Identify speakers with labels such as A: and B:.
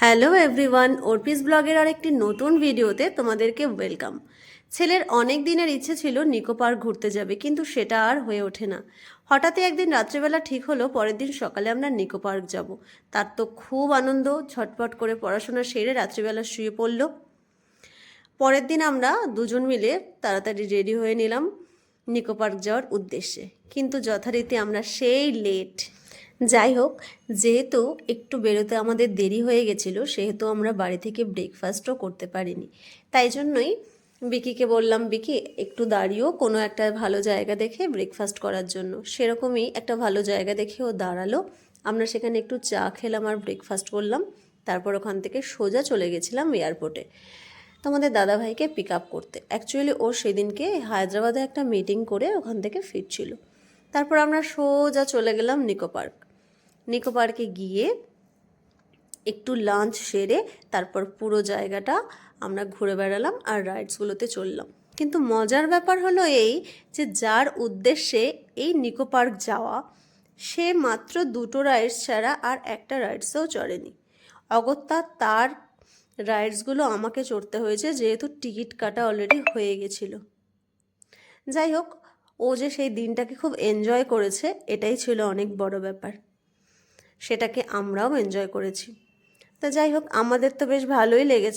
A: Hello everyone, অর্পিস ব্লগের আরেকটি নতুন ভিডিওতে তোমাদেরকে ওয়েলকাম। ছেলের অনেক দিনের ইচ্ছে ছিল নিকো পার্ক ঘুরতে যাবে, কিন্তু সেটা আর হয়ে ওঠে না। হঠাৎই একদিন রাত্রেবেলা ঠিক হলো পরের দিন সকালে আমরা নিকো পার্ক যাব। তার তো খুব আনন্দ, ঝটপট করে পড়াশোনা সেরে রাত্রিবেলা শুয়ে পড়ল। পরের দিন আমরা দুজন মিলে তাড়াতাড়ি রেডি হয়ে নিলাম নিকো পার্ক যাওয়ার উদ্দেশ্যে, কিন্তু যথারীতি আমরা সেই লেট। যাই হোক, যেহেতু একটু বেরোতে আমাদের দেরি হয়ে গেছিলো, সেহেতু আমরা বাড়ি থেকে ব্রেকফাস্টও করতে পারিনি। তাই জন্যই বিকিকে বললাম, বিকি একটু দাঁড়িয়েও কোনো একটা ভালো জায়গা দেখে ব্রেকফাস্ট করার জন্য। সেরকমই একটা ভালো জায়গা দেখে ও দাঁড়ালো। আমরা সেখানে একটু চা খেলাম আর ব্রেকফাস্ট করলাম। তারপর ওখান থেকে সোজা চলে গেছিলাম এয়ারপোর্টে তোমাদের দাদাভাইকে পিক আপ করতে। অ্যাকচুয়ালি ও সেদিনকে হায়দ্রাবাদে একটা মিটিং করে ওখান থেকে ফিরছিল। তারপর আমরা সোজা চলে গেলাম নিকো পার্ক। নিকো পার্কে গিয়ে একটু লাঞ্চ সেরে তারপর পুরো জায়গাটা আমরা ঘুরে বেড়ালাম আর রাইডসগুলোতে চললাম। কিন্তু মজার ব্যাপার হলো এই যে যার উদ্দেশ্যে এই নিকো পার্ক যাওয়া, সে মাত্র দুটো রাইডস ছাড়া আর একটা রাইডসেও চড়েনি। অগত্যা তার রাইডসগুলো আমাকে চড়তে হয়েছে, যেহেতু টিকিট কাটা অলরেডি হয়ে গেছিল। যাই হোক, ও যে সেই দিনটাকে খুব এনজয় করেছে, এটাই ছিল অনেক বড় ব্যাপার। সেটাকে আমরাও এনজয় করেছি। তা যাই হোক, আমাদের তো বেশ ভালোই লেগেছে।